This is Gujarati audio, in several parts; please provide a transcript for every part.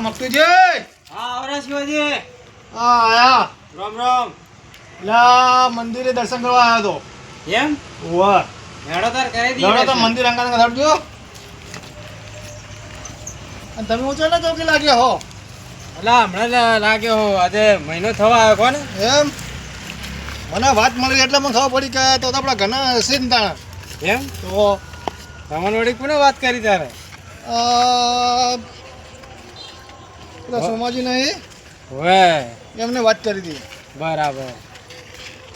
મક્તુજી હા આવરા શિવાજી હા આયા રામ રામ લા મંદિરે દર્શન કરવા આવ્યો તો એમ વાહ હેડો તાર કરી દી તો મંદિર અંગા ધરજો અને તમે ઊંચા ના ચોકી લાગ્યા હો અલા હમણાં લાગ્યો હો આજે મહિનો થવા આવ્યો કોને એમ મને વાત મળી એટલે મને ખબર પડી કે તો આપણા ઘણા હશે ને તાણ એમ તો તમને વળી કોને વાત કરી તારે પેલા સોમાજી નહીં હવે એમને વાત કરી હતી બરાબર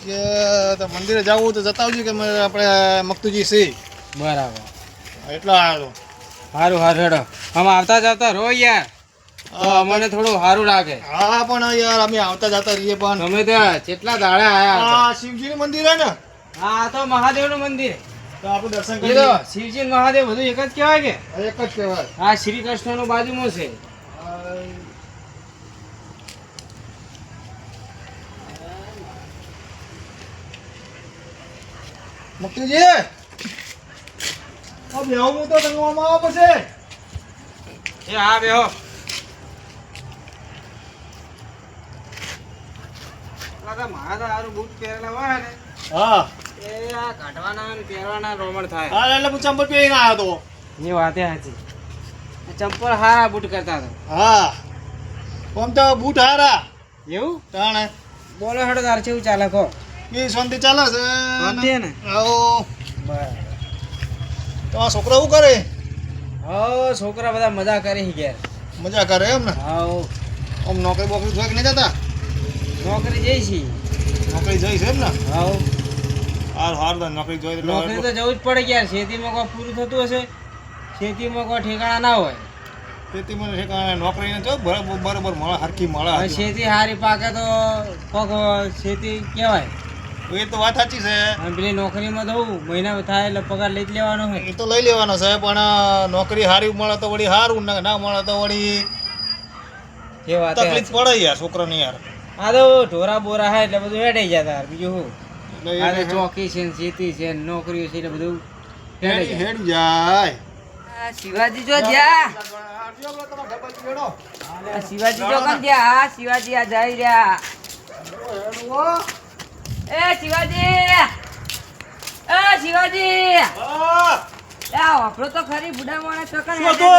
કે તો મંદિરે જવું તો જતા આવજો કે આપણે મક્તુજી સી બરાબર એટલો આવ્યો સારું સારું હેડો આમ આવતા જતા રો યાર તો અમને થોડું સારું લાગે હા પણ યાર અમે આવતા જતા રહીએ પણ તમે ત્યાં કેટલા દાડા આયા આ શિવજીનું મંદિર હે ને હા આ તો મહાદેવનું મંદિર તો આપણે દર્શન એ કરીએ તો શિવજી ને મહાદેવ બધું એક જ કહેવાય કે એક જ કહેવાય આ શ્રી કૃષ્ણનું બાજુમાં છે મુક્તિજી આ બેહું તો રંગવામાં આવો પછી એ હા બેહો મારા તો સારું બૂટ પહેરેલા હોય ને હા એ આ કાઢવાના ને પહેરવાના રોમણ થાય હા એટલે હું ચંપલ પહેરીને આવ્યો તો ની વાતે સાચી ચંપલ હારા બૂટ કરતા હતા હા આમ તો બૂટ હારા એવું તાણે બોલો હેડો તાર કેવું ચાલે કહો એ શાંતિ ચાલે છે શાંતિ ને આવો બરાબર તો આ છોકરો શું કરે હો છોકરા બધા મજા કરી ગયા મજા કરે એમ ને હાઉ આમ નોકરી બોકરી જોઈ કે નહીં જતા નોકરી જઈ છી નોકરી જોઈ છે એમ ને હાઉ હાર તો નોકરી જોઈ એટલે નોકરી તો જવું જ પડે કે યાર ખેતીમાં કોઈ પૂરું થતું હશે ખેતીમાં કોઈ ઠેકાણા ના હોય ખેતીમાં ઠેકાણે નોકરીને જો બરાબર બરાબર મળે હરખી મળે હવે ખેતી હારી પાકે તો કોક ખેતી કહેવાય એ તો વાત સાચી છે અને પેલી નોકરીમાં તો મહિના થાય એટલે પગાર લઈ જ લેવાનો હોય એ તો લઈ લેવાનો છે પણ નોકરી સારી મળે તો વળી સારું ના મળે તો વળી એ વાત તકલીફ પડે યાર છોકરાને યાર આ તો ઢોરા બોરા હોય એટલે બધું હેડાઈ જતા યાર બીજું શું એટલે આ તો ચોકી છે ને ખેતી છે ને નોકરીઓ છે એટલે બધું હેડાઈ જાય હેડ જાય શિવાજી જો જ્યાં શિવાજી જો કોણ જ્યાં હા શિવાજી આ જઈ રહ્યા એ શિવાજી એ શિવાજી એ વાપરો તો ખરી બુડા માણસ તો કણ હેડે તો.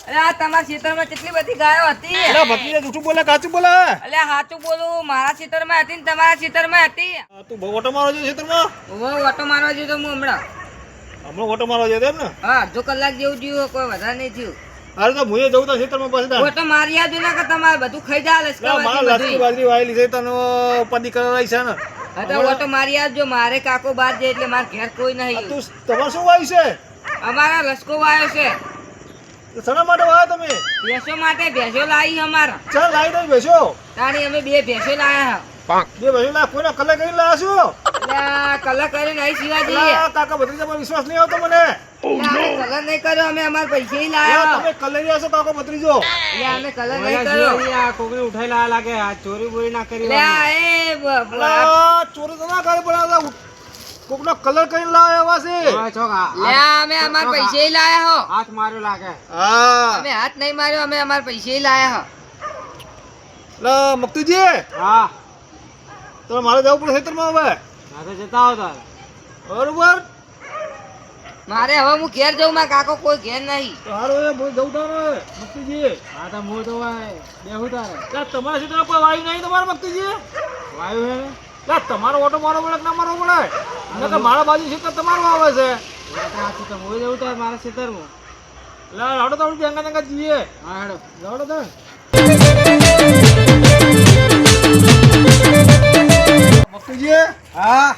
અરે આ તમારા ખેતરમાં કેટલી બધી ગાયો હતી અલા ભત્રીજા જૂઠું બોલે કાચું બોલે અલે સાચું બોલું મારા ખેતરમાં હતી ને તમારા ખેતરમાં હતી તું બહુ ઓટો મારવા જઈએ ખેતરમાં હું ઓટો મારવા જતો હું હમણાં ઓટો મારવા જતો એમ ને હા અડધો કલાક જેવું થયું કોઈ વધારે નહીં થયું હાલ તો મુએ જવું તો ખેતરમાં પાછી ઓટો મારી આવજો ને કે તમારે બધું ખાઈ જાય મારા લાસકી બાજરી વાયેલી છે તને ઉપાધિ કરાવી છે ને હા તો ઓટો મારી આવજો મારે કાકો બાર જાય એટલે મારે ઘેર કોઈ નહીં તું તમારે શું વાવ્યું છે અમારા લસકો વાયો છે શેના માટે વાવ્યા તમે ભેંસો માટે ભેંસો લાવી અમારા ચાલ લાવી દઈ બેસો તાણી અમે બે ભેંસો લાયા બે બેસો લા કોઈના કલર કરી લાયા છો એટલે કલર કરીને નહીં શિવાજી અલા, કાકા ભત્રીજા પર વિશ્વાસ નહીં આવતો મને કલર નહીં કર્યો અમે અમારા પૈસા યા, લાયા તમે કલરિયા છો કાકો ભત્રીજો એટલે અમે કલર નહીં કર્યો આ કોકને ઉઠાઈ લાયા લાગે આ ચોરી બોરી ના કરી એટલે આ એ અલા, ચોરી તો ના કરે પણ આ કોકનો કલર કરીને લાવ્યા એવા છે લે અમે અમારા પૈસા લાયા હો હાથ માર્યો લાગે હા અમે હાથ નહીં માર્યો અમે અમારા પૈસા લાયા હો લા મક્તુજી હા તો મારે જવું પડે ખેતરમાં હવે આ તો જતા આવો તાર બરોબર મારે હવે હું ઘેર જઉં મારા કાકો કોઈ ઘેર નહીં તો હારું એ જવું તારે મક્તુજી આ તો હું તો બેહું તારે લા તમારા ખેતરમાં કોઈ વાયુ નહીં તમારે મક્તુજી વાયુ હે લા તમારો ઓટો મારો પડે કે ના મારવો પડે અને કે મારા બાજુ ખેતર તમારું આવે છે આ તો હું જવું તાર મારા ખેતરમાં લા હાડો તો આપણે અંગા અંગા જઈએ હા હેડો હાડો તો મક્તુજી હા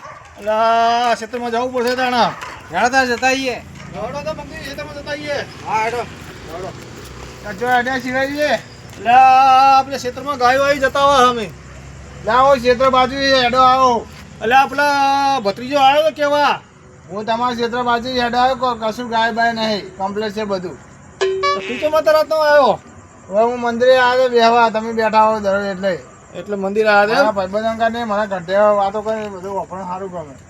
લા ખેતરમાં જવું પડશે તાણા હેડો તાર જતા આવીએ હાડો તો મક્તુજી ખેતરમાં જતા આવીએ હા હેડો જો આડ્યા સિવાય લા આપણે ખેતરમાં ગાયો આવી જતા હોય અમે લાવો ક્ષેત્ર બાજુ હેડો આવો એટલે આપણા ભત્રીજો આવ્યો તો કેવા હું તમારા ક્ષેત્ર બાજુ હેડો આવ્યો કશું ગાય બાય નહીં કમ્પ્લેટ છે બધું તું તો મત રાત નો આવ્યો હવે હું મંદિરે આવ્યો બેહવા તમે બેઠા હો દરરોજ એટલે મંદિર આવ્યા ભાઈબંધ અંકા નહીં મને ઘંટે વાતો કરી બધું આપણે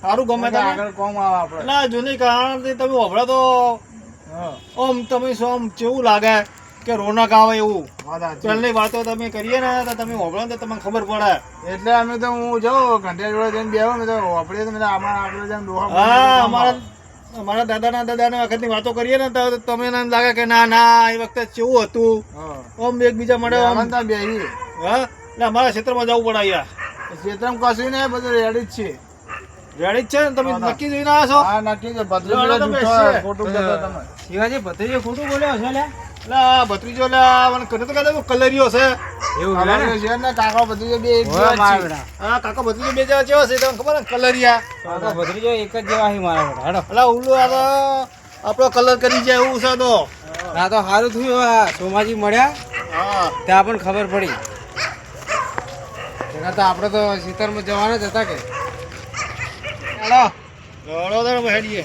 સારું ગમે આગળ કોમ આવે આપણે એટલે જૂની કારણથી તમે વપરા તો ઓમ તમે શું કેવું લાગે કે રોનક આવે એવું વાત સાચી. પહેલી વાતો તમે કરીએ ને તો તમે હોભળો ને તો તમને ખબર પડે. એટલે અમે તો હું જાઉં ઘંટિયા જોડે જઈને બેહો ને તો વાપરીએ તો મેં આમાં આપણે જેમ ડોહા હા અમારા દાદાના વખતની વાતો કરીએ ને તો તમને એમ લાગે કે ના ના એ વખતે કેવું હતું આમ એકબીજા મળે આમ. બેહી હા એટલે અમારા ક્ષેત્રમાં જવું પડે અહીંયા ક્ષેત્રમાં કશું નહીં બધું રેડી જ છે. રેડી જ છે ને તમે નક્કી જોઈને આવ્યા છો. હા નક્કી છે ભત્રીજો લો, તમે જૂઠો છે. ખોટું કહેતો તમે. શિવાજી ભત્રીજો ખોટું બોલ્યો છે લે એટલે આ ભત્રીજો લે મને કહે તો કદાચ કલરીઓ છે. એવું કાકા છે ને કાકા ભત્રીજો બે એક હોય જેવા જ મારા છે. બેટા હા કાકા ભત્રીજો બે જેવા કેવા છે તમને ખબર ને કલરિયા. કાકા ભત્રીજો એક જ જેવા છે મારા બેટા હેડો એટલે ઉલ્લુ આ તો આપણો કલર કરી જાય એવું છે તો. આ તો સારું થયું આ સોમાજી મળ્યા હા ત્યાં પણ ખબર પડી એના તો આપણે તો શીતળમાં જવાના જ હતા કે હેડો દોડો દોડો હેડીએ.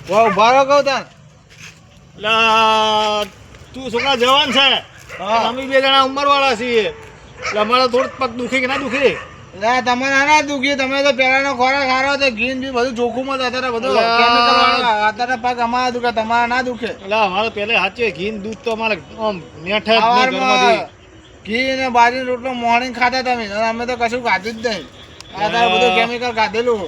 વાહ ઉભા રહો કહું તાન. એટલે તું છોકરા જવાન છે અમે બે જણા ઉંમરવાળા છીએ એટલે અમારે થોડુંક પગ દુખે કે ના દુખે. લે તમે ના દુખી તમે તો પેલાનો ખોરાક ખારો તો ઘી બી બધું ચોખ્ખું જ અત્યારે બધું લા. chemical વાળું. અત્યારે પગ અમારા દુખે તમારા ના દુખે. એટલે અમારે પહેલે સાચે ઘી ને દૂધ તો અમારે આમ નેઠે જ નહીં સવારમાં ઘરમાંથી. ઘી ને બાજરી રોટલો મોર્નિંગ ખાતા તમે અને અમે તો કશું ખાધું જ નહીં. અત્યારે બધું કેમિકલ ખાધેલું.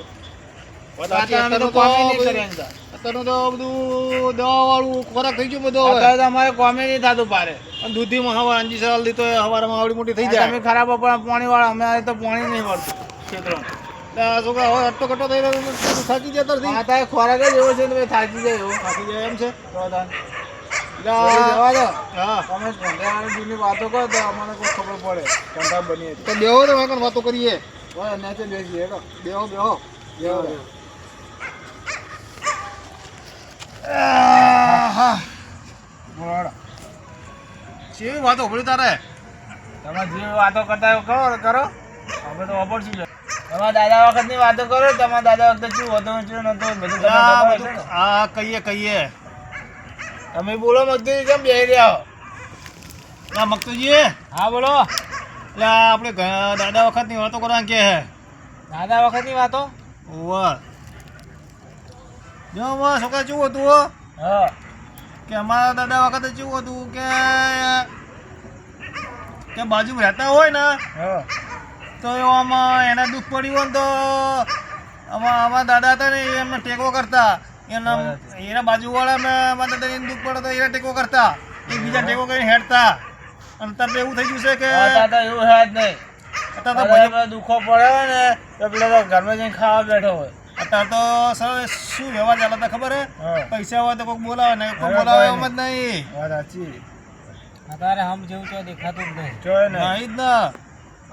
અત્યારે અત્યારે તો તો કોમે નહીં બધું- કરે અંદર. અત્યારનું તો બધું દવાવાળું ખોરાક થઈ ગયું બધું હવે. અત્યારે તો અમારે કોમે નહીં થતું પારે. અને દૂધીમાં હવા અંજી સવાલ દીધો હવારમાં આવડી મોટી થઈ તમે જાય. ખરાબ પણ પાણી વાળા અમે તો પાણી નહીં મળતું ક્ષેત્રમાં. એટલે આ છોકરા હવે અટ્ટો કટ્ટો થઈ રહ્યો છે, તું થાકી જતો નથી. અત્યારે ખોરાક જ એવો છે ને ભાઈ થાકી જાય એવું. થાકી જાય એમ છે. તો તાન. એટલે જોઈ જવા દો. હા તમે ધંધાવાળી જૂની વાતો કરો તો અમને કોઈ ખબર પડે ધંધા બનીએ તો. તો બેહો તો વાંકણ વાતો કરીએ. બસ નેચે બેસીએ હેડો. બેહો બેહો બેહો રે. બોલો. કેવી વાતો હોભળી તારે? તમે જે વાતો કરતા હોય કરો કરો અમે તો વાપરશું જ. તમારા દાદા વખતની વાતો કરો તમારા દાદા વખતે શું હતું શું નતું બધું તમને ખબર હશે ને? હા કહીએ કહીએ. તમે બોલો મજદૂરી કેમ બેસી રહ્યા હો? ના મગતુજી હા બોલો. એટલે આ આપણે દાદા વખતની વાતો કરવાની કે હે. દાદા વખતની વાતો? ઓવા જો અમારા છોકરા કેવું હતું હો હા કે અમારા દાદા વખતે કેવું હતું કે બાજુમાં રહેતા હોય ને હા તો આમાં એને દુઃખ પડ્યું હોય ને તો અમારા દાદા હતા ને એ એમને ટેકો કરતા એના બાજુવાળા અમારા દાદા એને દુઃખ પડે તો એને ટેકો કરતા એકબીજા ટેકો કરીને હેડતા. અને અત્યારે તો એવું થઈ ગયું છે કે અત્યારે તો એવું છે જ નહીં. અત્યારે તો અત્યારે પેલા દુઃખો પડે હોય ને તો પેલા તો ઘરમાં જઈને ખાવા બેઠો હોય. અત્યારે તો સરળ શું વ્યવહાર ચાલતા ખબર હે? હા પૈસા હોય તો કોઈક બોલાવે ને કોઈ બોલાવે એમ જ નહીં. વાત સાચી. અત્યારે આમ જેવું તો દેખાતું જ નહીં જોય ને નહીં જ ને.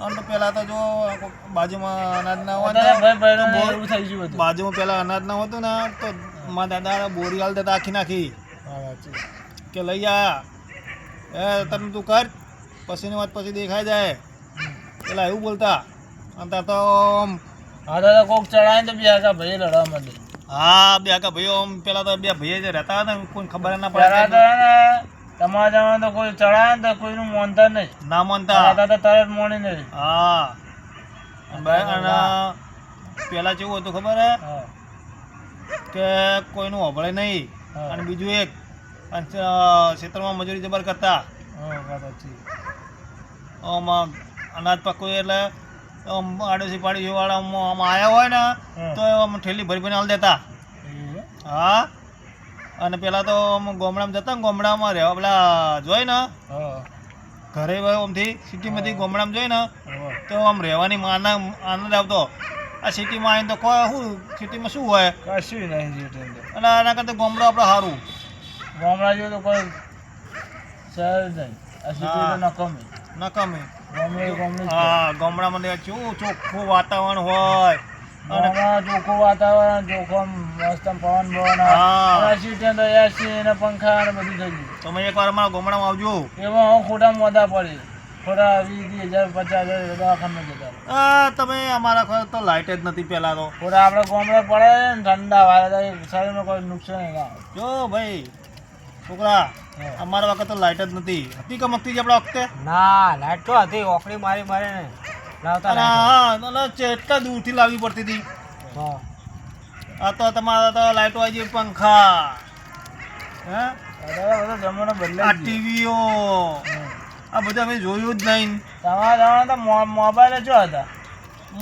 આમ તો પેલા તો જો કોઈક બાજુમાં અનાજ ના હોય અત્યારે ને ભાઈ તો ભાઈ બોર- એવું થઈ ગયું હતું. બાજુમાં પેલા અનાજ ના હોતું ને તો મારા દાદા બોરી હાલ દેતા આખી નાખી વાત સાચી. કે લઈ આ એ તમે તું કર પછીની વાત પછી દેખાઈ જાય પેલા એવું બોલતા. અને ત્યાં તો આમ અત્યારે તો કોક ચડાય ને તો બે આગા ભાઈ લડવા માંડે. હા બે આખા ભાઈઓ આમ પેલા તો બે ભાઈઓ જે રહેતા હતા ને કોઈ ખબર ના પહેલા તો પડે હે ને તમારા જમાનામાં તો કોઈ ચડાય ને તો કોઈનું માનતા નહીં. ના માનતા. અત્યારે તો તરત મોની નહીં. હા અને પેલા કેવું હતું ખબર હે હા કે કોઈનું હોભળે નહીં. હા. અને બીજું એક અને ખેતરમાં મજૂરી જબર કરતા. હા વાત સાચી. આમાં અનાજ પકવું એટલે આમ આડોશી પાડોશી વાળા આમ આવ્યા હોય ને હા. તો આમ ઠેલી ભરી ભરીને હાલ દેતા. એવું હે? હા અને પેલા તો આમ ગામડામાં જતા ને ગામડામાં રહેવા પેલા જોઈ ને હા ઘરે આમથી સિટીમાંથી ગામડામાં જોઈ ને હા. તો આમ રહેવાની આનંદ આવતો. આ સિટીમાં આવીને તો કોઈ શું સિટીમાં શું હોય કશું નહીં જીવતું અંદર. અને આના કરતાં ગામડું આપણે સારું. ગામડા જેવું તો કોઈ શહેર જ નહીં. આ સિટી તો નકામી. નકામી. ગામડે ગામડે જ છે. હા ગામડામાં કેવું ચોખ્ખું વાતાવરણ હોય. અને ગામડામાં ચોખ્ખું વાતાવરણ ચોખ્ખો મસ્ત પવન બવન હા. આવે. સિટી તો એસી ને પંખા ને બધું થઈ ગયું. તમે એકવાર અમારા ગામડામાં આવજો. એમાં હું ખોટા મોદા પડી ખોટા 20,000 50,000 દવાખાને જતા રહે. તમે અમારા ઘરે તો લાઇટ જ નથી પહેલાં તો. ખોટા આપણે ગામડે પડે ને ઠંડા વાળા શરીરમાં કોઈ નુકસાન ના આવે. જો ભાઈ છોકરા હા. અમારા વખત તો લાઇટ જ નથી. હતી કે મગતી આપણા વખતે? ના લાઈટ તો હતી ઓકળી મારી મારે ને લાવતા અને લાઈટ. હા અને કેટલા દૂરથી લાવવી પડતી હતી. હા આ તો તમારા તો લાઇટો આવી ગઈ પંખા. હા દાદા બધો જમાનો આ બદલાઈ ગયો. ટીવીઓ આ બધું અમે જોયું જ નહીં. તમારા જમાના તો મોબાઈલ જ હતા.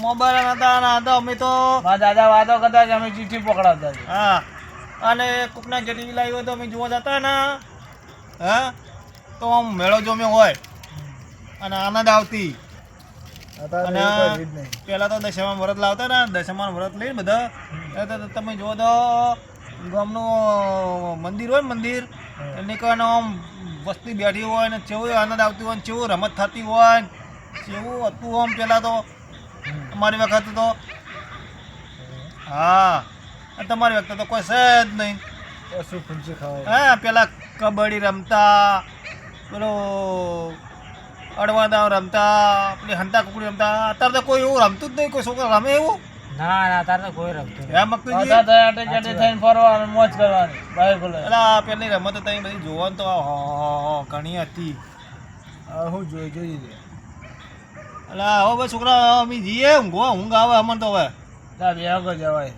મોબાઈલ હતા અમે તો મારા દાદા વાતો કરતા કે અમે ચીઠી પકડાવતા હતા. હા અને કોકના જે ટીવી લાવ્યો તો અમે જોવા જતા ને હા તો આમ મેળો જોમ્યો હોય અને આનંદ આવતી. અને પેલા તો દશામાં વ્રત લાવતા ને દશામાં વ્રત લઈને બધા તો તમે જુઓ તો ગામનું મંદિર હોય ને મંદિર એની કારણે આમ વસ્તી બેઠી હોય ને કેવું આનંદ આવતી હોય ને કેવું રમત થતી હોય ને કેવું હતું આમ પેલા તો અમારી વખત તો હા અને તમારી વખતે તો કોઈ છે જ નહીં. શું ફૂંચી ખવાય. હા પેલા કબડ્ડી રમતા પેલો અડવાદાવ રમતા પેલી હંતા કુકડી રમતા. અત્યારે તો કોઈ એવું રમતું જ નહીં. કોઈ છોકરા રમે એવું ના ના તાર તો કોઈ રમતું હે મક્તુજી? હતા તો આટે જાટે થઈને ફરવાનું મોજ કરવાની બાઈક લઈને. અલા પેલી રમત તમે બધી જોવાનું તો ઘણી હતી. હું જોઈ અલા હવે ભાઈ છોકરા અમે જઈએ ઊંઘ આવે અમને તો હવે. બે વગર જવાય.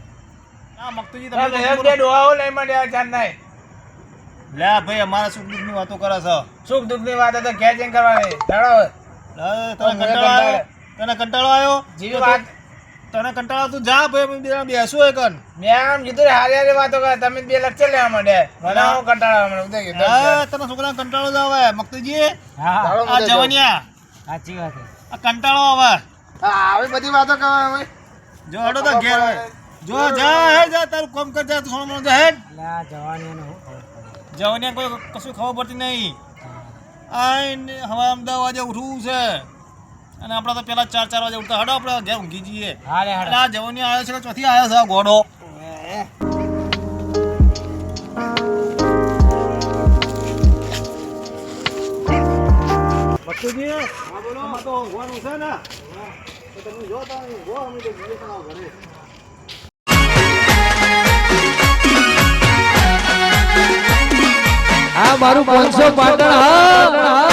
હા મક્તુજી તમે તમે એક બે ડોહાઓ લઈ માંડ્યા ચાર નાય. લે ભાઈ અમારા સુખ દુઃખની વાતો કરે છે. સુખ દુઃખની વાત તો ખેંચીને કરવાની. હેડો હવે. તને કંટાળો આવ્યો? તને કંટાળો આવ્યો? જેવી વાત તને કંટાળો તું જા ભાઈ અમે બે બેસું હોય કન. મેં આમ કીધું હારી હારી વાતો કરે તમે બે લેક્ચર લેવા માંડ્યા. મને હું કંટાળા મને ઉદય કીધું. હા તને છોકરા કંટાળો જ આવે મક્તુજી. હા આ જવાનિયા સાચી વાત છે. આ કંટાળો આવે. આવી બધી વાતો કરવા હવે. જો હડો તો ઘેર હોય. જો જા હે જા તારું કામ કર જા તું સોનો જા હે. એટલે આ જવાનીઓને શું ખબર પડે? જવાનિયા કોઈ કશું ખબર પડતી નહીં. આ હવે અમદાવાદે ઉઠવું છે અને આપણે તો પેલા 4 વાગે ઉઠતા. હડો આપણે ઘેર ઊંઘી જઈએ. હા લે એટલે આ જવાનિયા આવ્યો છે કે ચોથી આવ્યો છે આ ઘોડો. મક્તુજી હા બોલો. આમાં તો ઊંઘવાનું છે ને તો તમે જો તો ઊંઘો અમે તો જઈએ તમારા ઘરે. આ મારું 500 પાટણ હા